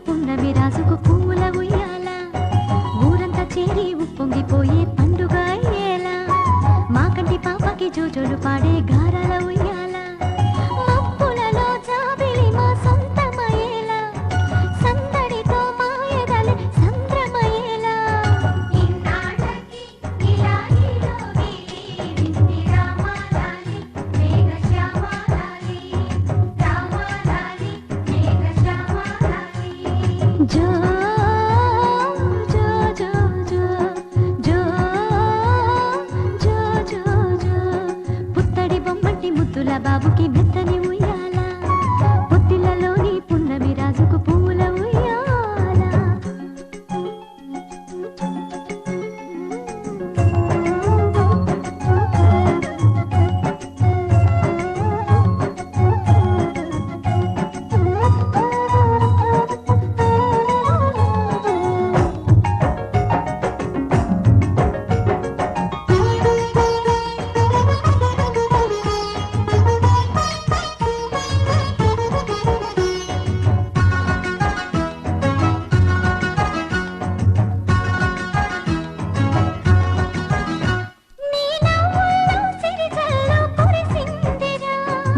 పున్నమి రాజుకు పూల ఉయ్యాల ఊరంతా చేరి ఉప్పొంగిపోయే పండుగ అయ్యేలా మా కంటి పాపకి జోజోలు పాడే గారాల ఉయ్యాల మబ్బులలో జాబిలి మా సొంతమయ్యేలా సందడితో మాయదలే సంద్రమయ్యేలా ఇన్నాళ్ళకి ఇలా రామాలాలి మేఘశ్యామాలాలి రామాలాలి మేఘశ్యామాలాలి జో జో జో జో జో జో జో జో పుత్తడి బొమ్మటి ముద్దుల బాబుకి మెత్తని ఉయ్యాల పొత్తిళ్ళలోని పున్నమి రాజుకు పూల ఉయ్యాల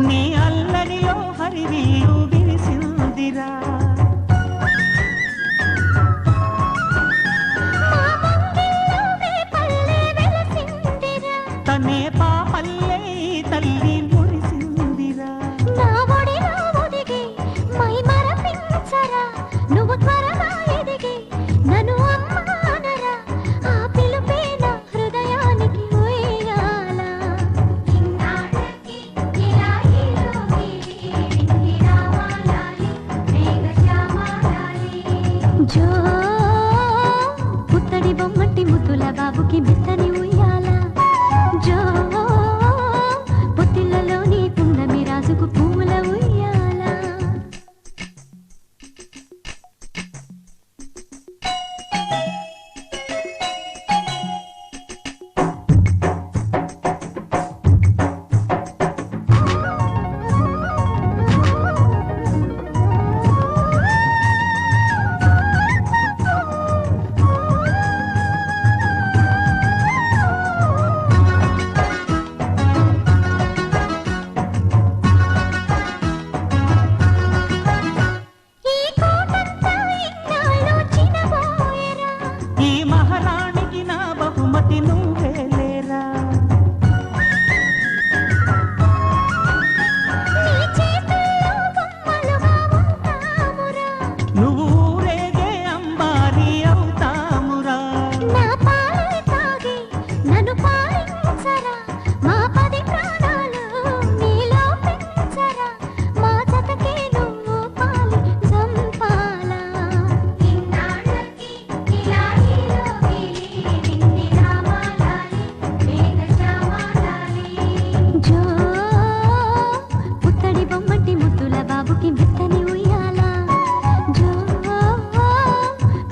నీ అల్లరిలో హరివిల్లు విరిసిందిరా తనే పాపల్లే తల్లి మురిసిందిరా నా ఒడిలో ఒదిగి మై మరపించరా నువ్వు త్వరగా ఎదిగి నన్ను అమ్మానరా ఆ పిలుపే నా హృదయానికి ఉయ్యాల ఇన్నాళ్ళకి ఇలా రామాలాలి మేఘశ్యామాలాలి జో పుత్తడి బొమ్మటి ముద్దుల బాబుకి మెత్తని ఉయ్యాల జో పొత్తిళ్ళలోని పున్నమి రాజుకు పూల ఉయ్యాల ఈ కోటంతా ఇన్నాళ్ళు చినబోయెరా ఈ మహారాణికి నా బహుమతి నువ్వేలేరా నీ చేతుల్లో బొమ్మలుగా ఉంటామురా నువ్వు ఊరేగే అంబారి అవుతామురా నా పాలు తాగి నన్ను పాలించరా మా 10 ప్రాణాలు నీలో పెంచరా మా జతకే నువ్వు పాలి జంపాలా ఇన్నాళ్ళకి ఇలా రామాలాలి మేఘశ్యామాలాలి జో పుత్తడి బొమ్మటి ముద్దుల బాబుకి మెత్తని ఉయ్యాల జో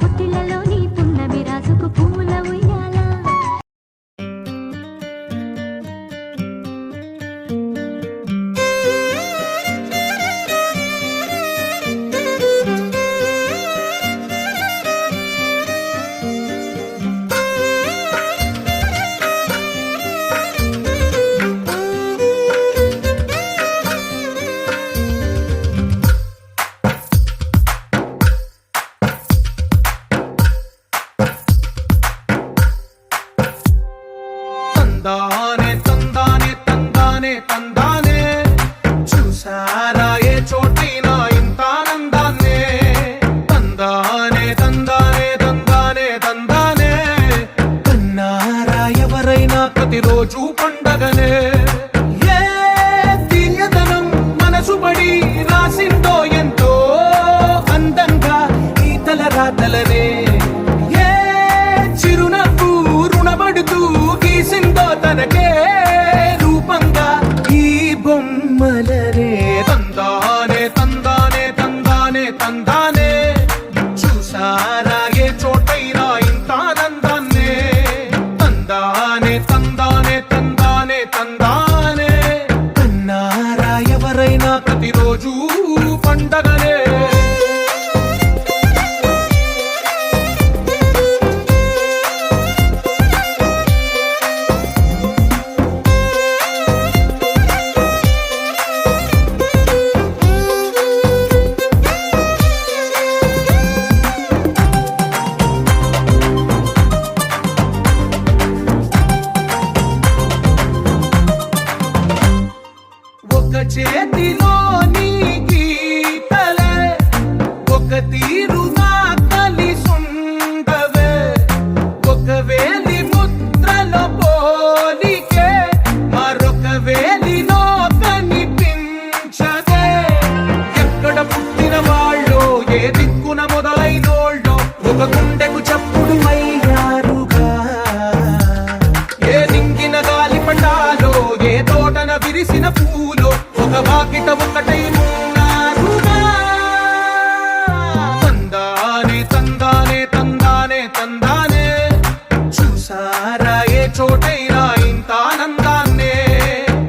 పుత్తిళ్ళలోని పున్నమి రాజుకు పూల ఉయ్యాల తందానే తందానే తందానే తందానే చూసారా ఏ చోటైనా ఇంత ఆనందాన్నే తందానే తందానే తందానే తందానే కన్నారా ఎవరైనా ప్రతిరోజు పండగనే ఏ తీయదనం మనసు పడి రాసిందో ఎంతో అందంగా ఈ తలరాతలనే ఏ చిరునవ్వు రుణపడుతూ గీసిందో తనకే రూపంగా ఈ బొమ్మలనే తందానే తందానే తందానే తందానే చూసారా ఏ చోటైనా ఇంత ఆనందాన్నే తందానే తందానే తందానే తందానే కన్నారా ఎవరైనా ప్రతిరోజు పండగనే తీరుగా కలిసుండవే ఒకవేళి ముద్రలో పోలికే మరొక వేలిలో కనిపించదే ఎక్కడ పుట్టిన వాళ్ళో ఏ దిక్కున మొదలైనోళ్ళో ఒక గుండెకు చప్పుడు అయ్యారుగా ఏ నింగిన గాలి పటాలో ఏ తోటన విరిసిన పూలో ఒక వాకిట ఒకటై ఉన్నారుగా తందానే తందానే తందానే తందానే చూసారా ఏ చోటైనా ఇంత ఆనందాన్నే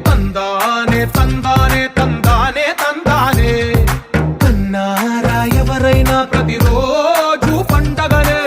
తందానే తందానే తందానే తందానే కన్నారా ఎవరైనా ప్రతిరోజు పండగనే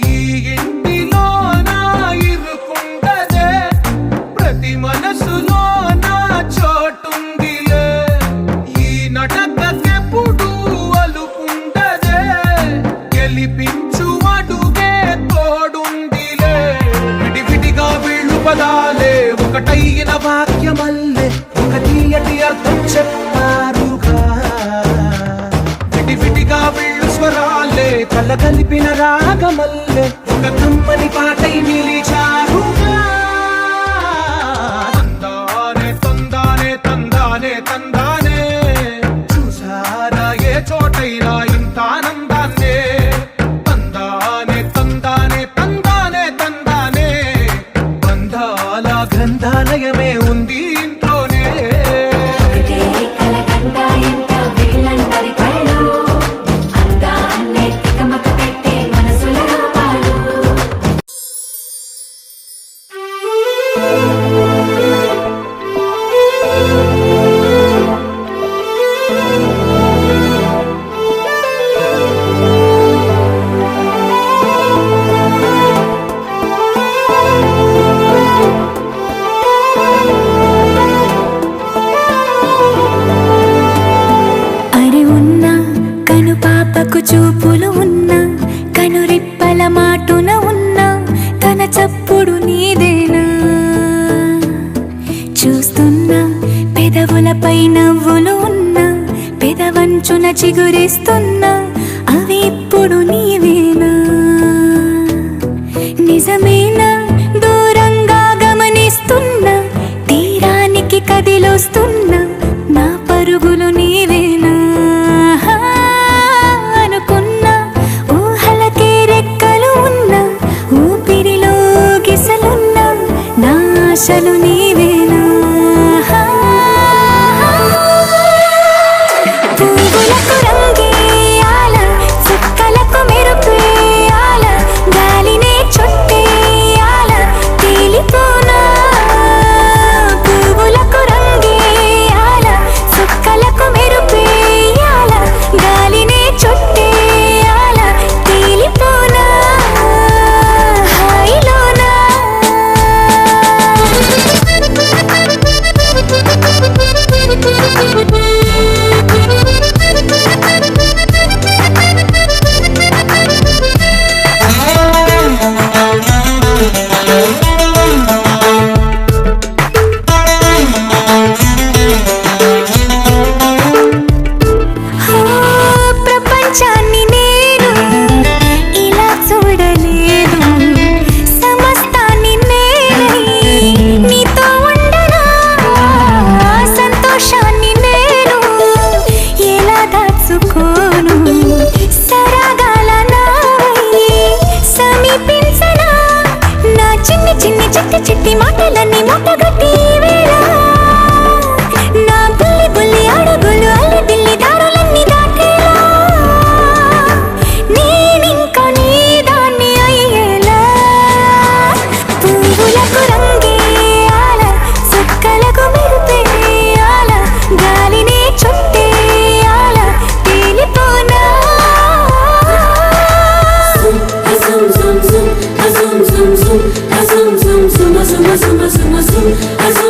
ఈ ఇంటిలో నా ఇరుకుండదే ప్రతి మనసులో నా చోటుందిలే ఈ నటకెప్పుడు అలుకుండదే గెలిపించు అడుగే తోడుందిలే విడివిడిగా వీళ్ళు పదాలే ఒకటైన వాక్యమల్లే ఒక తీయటి అర్థం చెప్పారుగా విడివిడిగా వీళ్ళు స్వరాలే కల కలిపిన రాగమల్లే ఒక కమ్మని పాటై నిలిచారుగా తందానే తందానే తందానే తందానే చూసారా ఏ చోటైనా ఇంత ఆనందాన్నే తందానే తందానే తందానే తందానే బంధాల గ్రంథాలయమే ఉంది ఇంట్లోనే అరి ఉన్న కను పాపకు చూపులు ఉన్న కనురిప్పల మాటున ఉన్న తన చప్పుడు నీదేనా చూస్తున్నా పెదవులపై నవ్వులు ఉన్న పెదవంచున చిగురిస్తున్నా అవి ఇప్పుడు నీవేనా నిజమేనా దూరంగా గమనిస్తున్నా తీరానికి కదిలొస్తున్నా నా పరుగులు నీవేనా అనుకున్నా ఊహలకే రెక్కలు ఉన్నా ఊపిరిలో గిసలున్నా నా ఆశలు నీవేనా పువ్వులకు రంగేయాల చుక్కలకు మెరుపేయాల గాలినే చుట్టేయాల తేలిపోనా పువ్వులకు రంగేయాల చుక్కలకు మెరుపేయాల గాలినే చుట్టేయాల తేలిపోనా హాయిలోనా ప్రపంచాన్ని నేను ఇలా చూడలేదు సమస్తాన్ని నేనై నీతో ఉండనా సంతోషాన్ని నేను ఎలా దాచుకోను సరాగాల నావై సమీపించనా నా చిన్ని చిన్ని చిట్టి చిట్టి మాటలన్నీ మూటగట్టి వేళ నా బుల్లి బుల్లి అడుగులు అల్లి బిల్లి దారులన్నీ దాటేలా నేనింకా నీ దాన్ని అయ్యేలా పువ్వులకు రంగేయాల చుక్కలకు మెరుపేయాల గాలినే చుట్టేయాల తేలిపోనా zoom zoom zoom zoom zoom sum sum, a sum sum sum, a sum sum sum sum, a